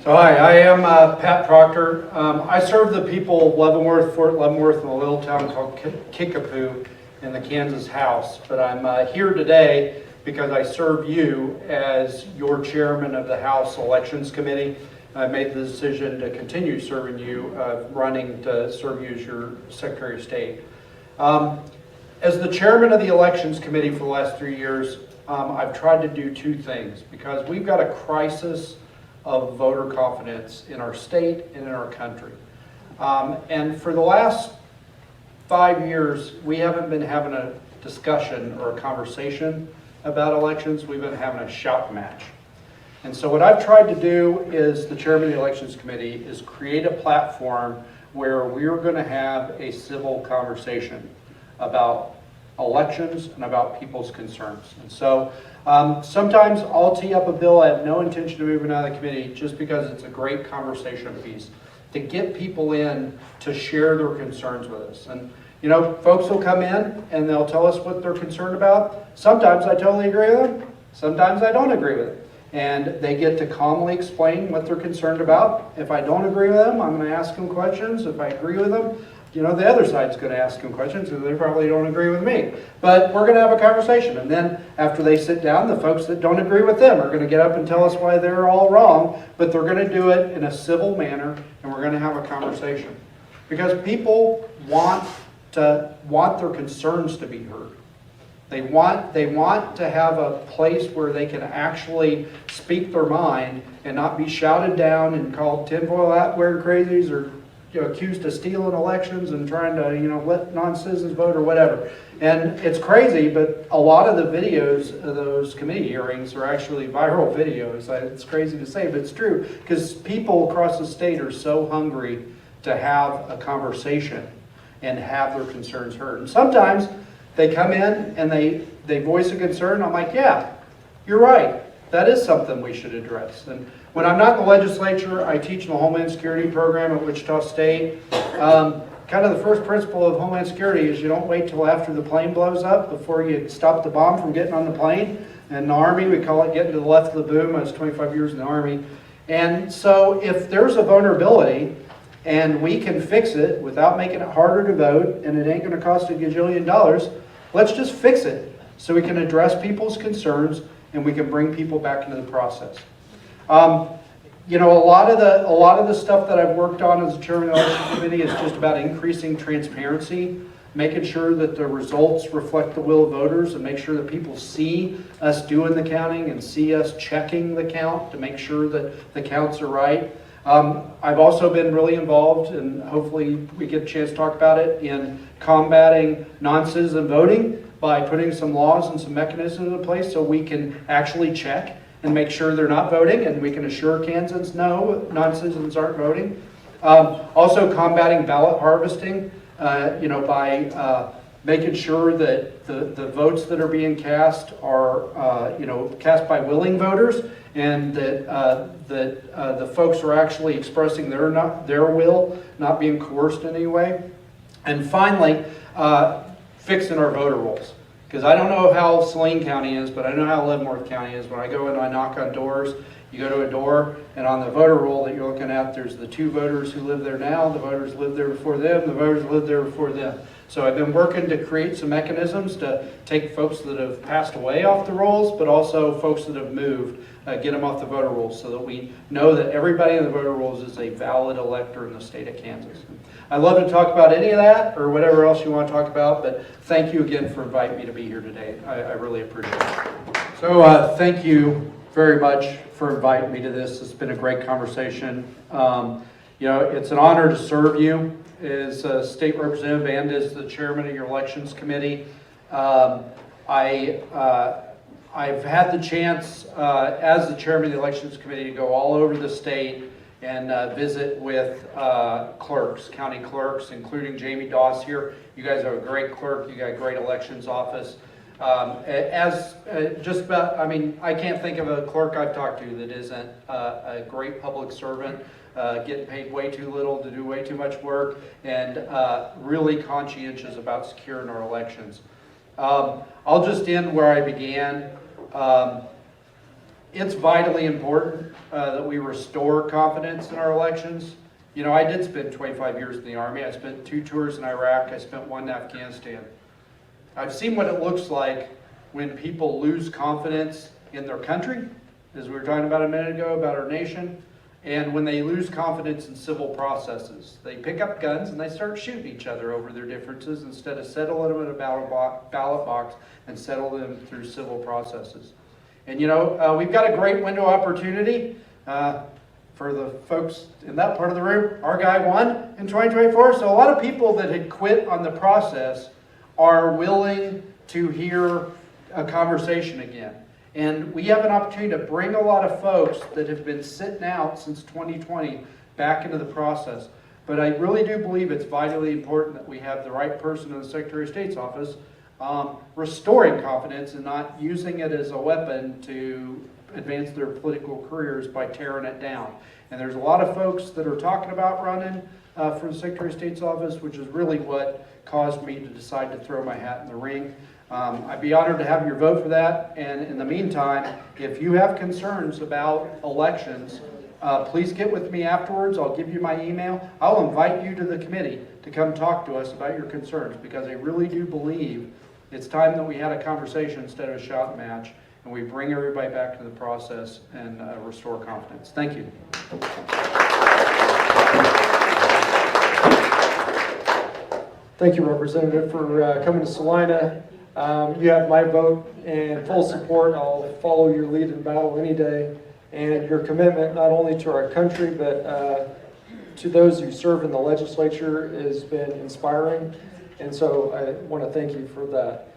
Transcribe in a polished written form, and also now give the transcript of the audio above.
So hi, I am Pat Proctor. I serve the people of Leavenworth, Fort Leavenworth, in a little town called Kickapoo in the Kansas House. But I'm here today because I serve you as your chairman of the House Elections Committee. I made the decision to continue serving you, running to serve you as your Secretary of State. As the chairman of the Elections Committee for the last 3 years, I've tried to do two things because we've got a crisis of voter confidence in our state and in our country. And for the last 5 years, we haven't been having a discussion or a conversation about elections. We've been having a shout match. And so what I've tried to do is, the chairman of the Elections Committee, is create a platform where we're going to have a civil conversation about elections and about people's concerns. And so sometimes I'll tee up a bill. I have no intention of moving out of the committee just because it's a great conversation piece to get people in to share their concerns with us. And you know, folks will come in and they'll tell us what they're concerned about. Sometimes I totally agree with them. Sometimes I don't agree with it. And they get to calmly explain what they're concerned about. If I don't agree with them, I'm going to ask them questions. If I agree with them, you know, the other side's going to ask them questions because they probably don't agree with me. But we're going to have a conversation. And then after they sit down, the folks that don't agree with them are going to get up and tell us why they're all wrong. But they're going to do it in a civil manner, and we're going to have a conversation. Because people want their concerns to be heard. They want to have a place where they can actually speak their mind and not be shouted down and called tinfoil hat wearing crazies, or accused of stealing elections and trying to let non-citizens vote or whatever. And it's crazy, but a lot of the videos of those committee hearings are actually viral videos. It's crazy to say, but it's true, because people across the state are so hungry to have a conversation and have their concerns heard. And sometimes they come in and they voice a concern. I'm like, yeah, you're right. That is something we should address. And when I'm not in the legislature, I teach in the Homeland Security program at Wichita State. Kind of the first principle of Homeland Security is you don't wait till after the plane blows up before you stop the bomb from getting on the plane. In the Army, we call it getting to the left of the boom. I was 25 years in the Army. And so if there's a vulnerability and we can fix it without making it harder to vote, and it ain't going to cost $1 gajillion, let's just fix it so we can address people's concerns and we can bring people back into the process. A lot of the stuff that I've worked on as a chairman of the election committee is just about increasing transparency, making sure that the results reflect the will of voters, and make sure that people see us doing the counting and see us checking the count to make sure that the counts are right. I've also been really involved, and hopefully we get a chance to talk about it, in combating non-citizen voting by putting some laws and some mechanisms in place so we can actually check and make sure they're not voting, and we can assure Kansans no, non-citizens aren't voting. Also combating ballot harvesting, by making sure that the votes that are being cast are cast by willing voters, and that the folks are actually expressing their will, not being coerced in any way. And finally, fixing our voter rolls. Because I don't know how Salina County is, but I know how Leavenworth County is. When I go in, I knock on doors. You go to a door, and on the voter roll that you're looking at, there's the 2 voters who live there now, the voters lived there before them, the voters lived there before them. So I've been working to create some mechanisms to take folks that have passed away off the rolls, but also folks that have moved, get them off the voter rolls so that we know that everybody in the voter rolls is a valid elector in the state of Kansas. I'd love to talk about any of that or whatever else you want to talk about, but thank you again for inviting me to be here today. I really appreciate it. So thank you very much for inviting me to this. It's been a great conversation. It's an honor to serve you as a state representative and as the chairman of your elections committee. I've had the chance as the chairman of the elections committee to go all over the state and visit with clerks, county clerks, including Jamie Doss here. You guys are a great clerk. You got a great elections office. I can't think of a clerk I've talked to that isn't a great public servant, getting paid way too little to do way too much work, and really conscientious about securing our elections. I'll just end where I began. it's vitally important that we restore confidence in our elections. You know, I did spend 25 years in the Army. I spent 2 tours in Iraq. I spent 1 in Afghanistan. I've seen what it looks like when people lose confidence in their country, as we were talking about a minute ago, about our nation, and when they lose confidence in civil processes. They pick up guns and they start shooting each other over their differences instead of settling them in a ballot box and settle them through civil processes. And you know, we've got a great window of opportunity. For the folks in that part of the room, our guy won in 2024. So a lot of people that had quit on the process are willing to hear a conversation again. And we have an opportunity to bring a lot of folks that have been sitting out since 2020 back into the process. But I really do believe it's vitally important that we have the right person in the Secretary of State's office restoring confidence and not using it as a weapon to advance their political careers by tearing it down. And there's a lot of folks that are talking about running for the Secretary of State's office, which is really what caused me to decide to throw my hat in the ring. I'd be honored to have your vote for that. And in the meantime, if you have concerns about elections, please get with me afterwards. I'll give you my email. I'll invite you to the committee to come talk to us about your concerns, because I really do believe it's time that we had a conversation instead of a shout match, and we bring everybody back to the process and restore confidence. Thank you. Thank you, Representative, for coming to Salina. You have my vote and full support. I'll follow your lead in battle any day. And your commitment not only to our country, but to those who serve in the legislature has been inspiring. And so I want to thank you for that.